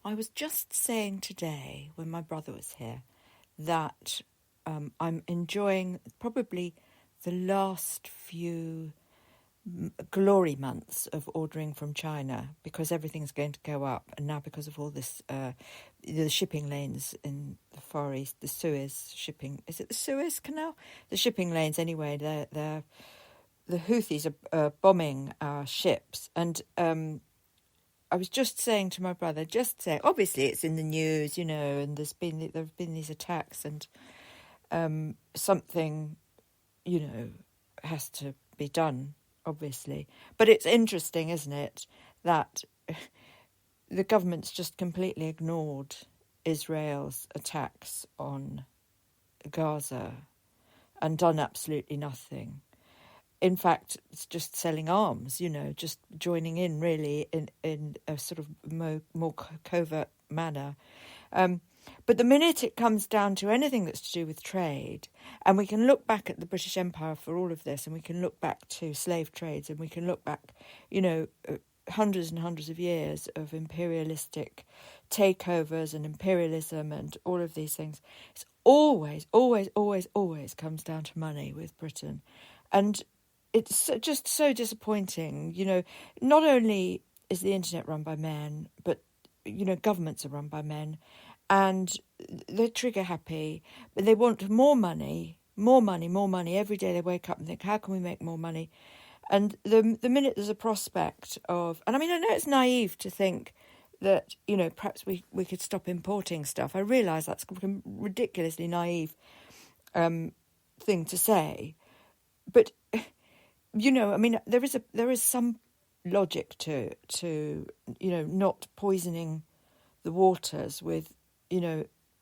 I was just saying today, when my brother was here, that I'm enjoying probably the last few glory months of ordering from China, because everything's going to go up, and now because of all this, the shipping lanes in the Far East, the Suez shipping, is it the Suez Canal? The shipping lanes anyway, the Houthis are bombing our ships, and I was just saying to my brother, obviously it's in the news, and there have been these attacks, and something, has to be done, obviously. But it's interesting, isn't it, that the government's just completely ignored Israel's attacks on Gaza and done absolutely nothing. In fact, it's just selling arms, just joining in really in a sort of more covert manner. But the minute it comes down to anything that's to do with trade, and we can look back at the British Empire for all of this, and we can look back to slave trades, and we can look back, hundreds and hundreds of years of imperialistic takeovers and imperialism and all of these things. It's always, always, always, always comes down to money with Britain. And it's just so disappointing. Not only is the internet run by men, but, governments are run by men. And they're trigger happy, but they want more money. Every day they wake up and think, how can we make more money? And the minute there's a prospect of, and I mean, I know it's naive to think that, perhaps we could stop importing stuff. I realise that's a ridiculously naive thing to say. But, I mean, there is some logic to not poisoning the waters with,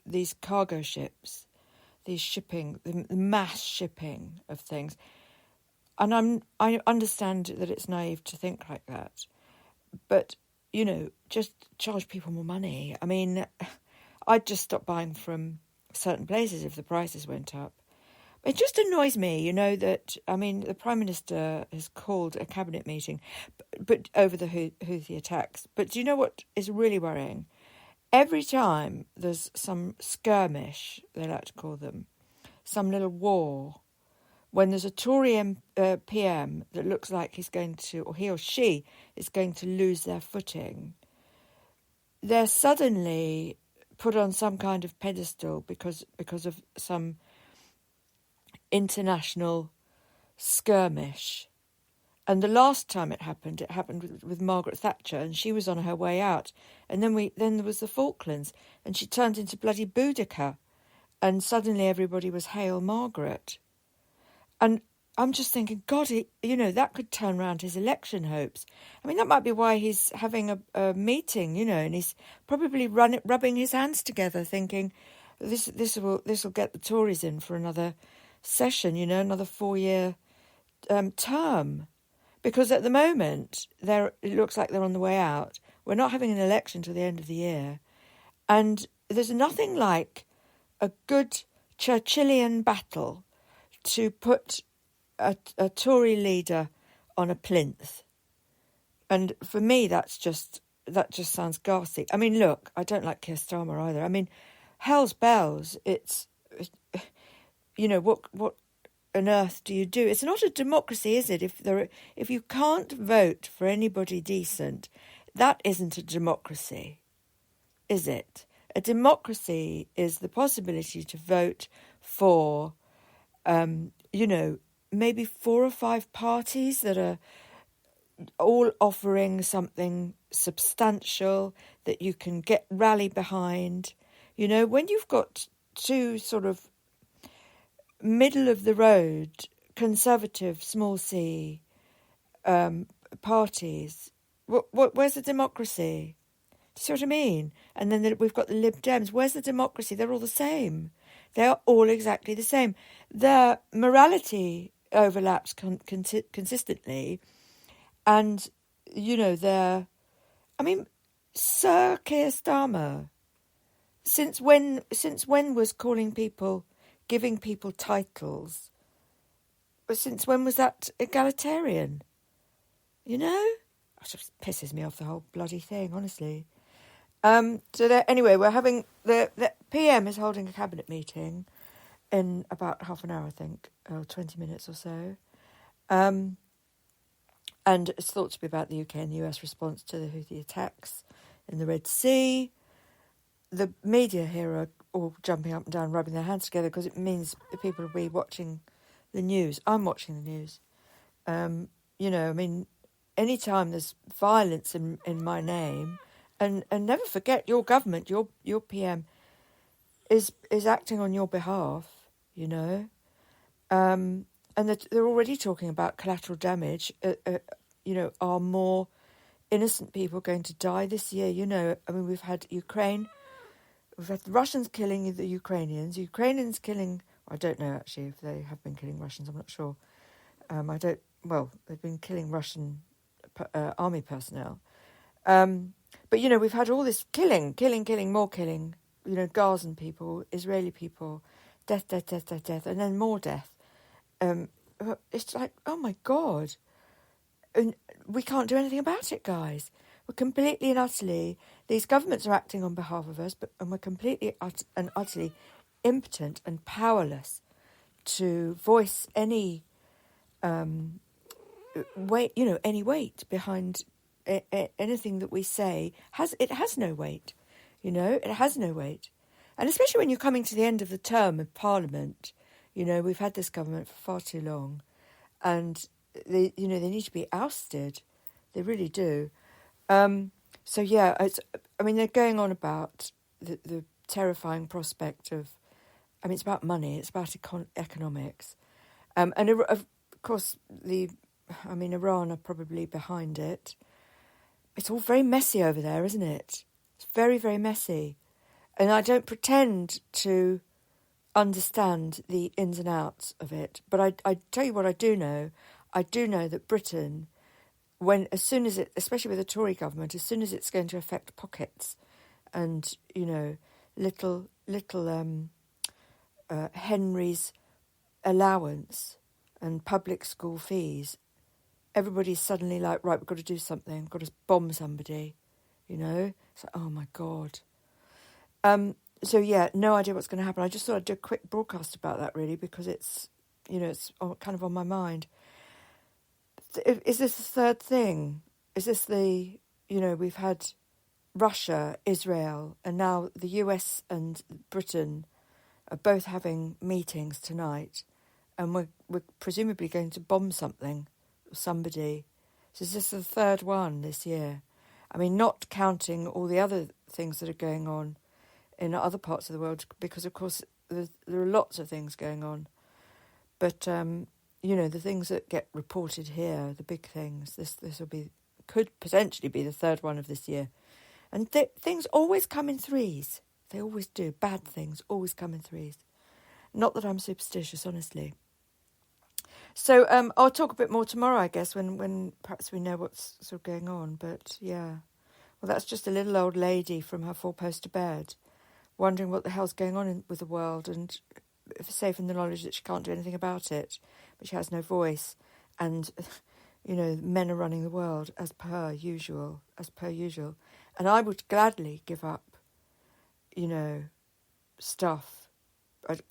these cargo ships, these shipping, the mass shipping of things. And I understand that it's naive to think like that. But, just charge people more money. I mean, I'd just stop buying from certain places if the prices went up. It just annoys me, that, the Prime Minister has called a cabinet meeting but over the Houthi attacks. But do you know what is really worrying? Every time there's some skirmish, they like to call them, some little war, when there's a Tory PM that looks like he's going to, or he or she is going to lose their footing, they're suddenly put on some kind of pedestal because of some international skirmish. And the last time it happened with Margaret Thatcher, and she was on her way out. And then there was the Falklands, and she turned into bloody Boudica, and suddenly everybody was Hail Margaret. And I'm just thinking, God, that could turn around his election hopes. I mean, that might be why he's having a meeting, and he's probably rubbing his hands together, thinking this will get the Tories in for another session, another 4-year term. Because at the moment, it looks like they're on the way out. We're not having an election till the end of the year. And there's nothing like a good Churchillian battle to put a Tory leader on a plinth. And for me, that just sounds ghastly. I mean, look, I don't like Keir Starmer either. I mean, hell's bells, it's what on earth do you do? It's not a democracy, is it? If you can't vote for anybody decent, that isn't a democracy, is it? A democracy is the possibility to vote for, maybe 4 or 5 parties that are all offering something substantial that you can rally behind. When you've got 2 sort of middle of the road, conservative, small c parties, where's the democracy? Do you see what I mean? And then we've got the Lib Dems. Where's the democracy? They're all the same. They are all exactly the same. Their morality overlaps consistently. And, Sir Keir Starmer, since when was giving people titles? Since when was that egalitarian? It just pisses me off, the whole bloody thing, honestly. Anyway, we're having the PM is holding a cabinet meeting in about half an hour, I think, or 20 minutes or so. And it's thought to be about the UK and the US response to the Houthi attacks in the Red Sea. The media here are all jumping up and down, rubbing their hands together, because it means the people will be watching the news. I'm watching the news. Any time there's violence in my name, and never forget your government, your PM is acting on your behalf, and they're already talking about collateral damage. Are more innocent people going to die this year? We've had Ukraine. We've had the Russians killing the Ukrainians killing... I don't know, actually, if they have been killing Russians. I'm not sure. They've been killing Russian army personnel. But, we've had all this killing, more killing. Gazan people, Israeli people, death, and then more death. It's like, oh, my God. And we can't do anything about it, guys. We're completely and utterly... These governments are acting on behalf of us, and we're completely and utterly impotent and powerless to voice any weight behind anything that we say. It has no weight, it has no weight. And especially when you're coming to the end of the term of Parliament, we've had this government for far too long, and they need to be ousted. They really do. They're going on about the terrifying prospect of... it's about money, it's about economics. And of course, Iran are probably behind it. It's all very messy over there, isn't it? It's very, very messy. And I don't pretend to understand the ins and outs of it. But I tell you what I do know. I do know that Britain... as soon as it, especially with the Tory government, as soon as it's going to affect pockets and, little Henry's allowance and public school fees, everybody's suddenly like, right, we've got to do something, we've got to bomb somebody, It's like, oh, my God. No idea what's going to happen. I just thought I'd do a quick broadcast about that, really, because it's, it's kind of on my mind. Is this the third thing? Is this we've had Russia, Israel, and now the US and Britain are both having meetings tonight, and we're presumably going to bomb something or somebody. So is this the third one this year? Not counting all the other things that are going on in other parts of the world, because, of course, there are lots of things going on. But... the things that get reported here, the big things, this could potentially be the third one of this year. And things always come in threes. They always do. Bad things always come in threes. Not that I'm superstitious, honestly. So I'll talk a bit more tomorrow, I guess, when perhaps we know what's sort of going on. But, yeah. Well, that's just a little old lady from her four-poster bed, wondering what the hell's going on with the world, and safe in the knowledge that she can't do anything about it, but she has no voice, and men are running the world as per usual. And I would gladly give up stuff. I'd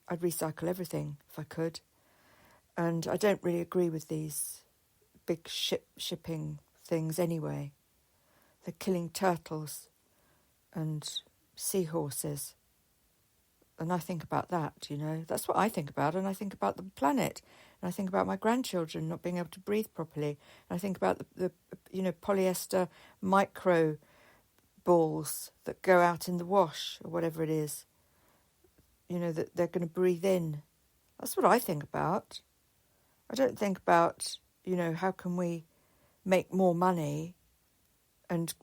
recycle everything if I could, and I don't really agree with these big shipping things anyway. They're killing turtles and seahorses. And I think about that, That's what I think about. And I think about the planet. And I think about my grandchildren not being able to breathe properly. And I think about the polyester micro balls that go out in the wash or whatever it is, that they're going to breathe in. That's what I think about. I don't think about, how can we make more money and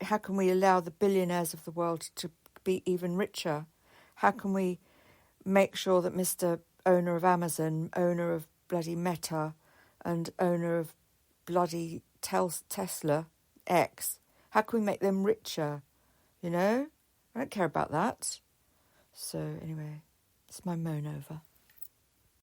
how can we allow the billionaires of the world to be even richer? How can we make sure that Mr. Owner of Amazon, owner of bloody Meta, and owner of bloody Tesla X, how can we make them richer? I don't care about that. So anyway, it's my moan over.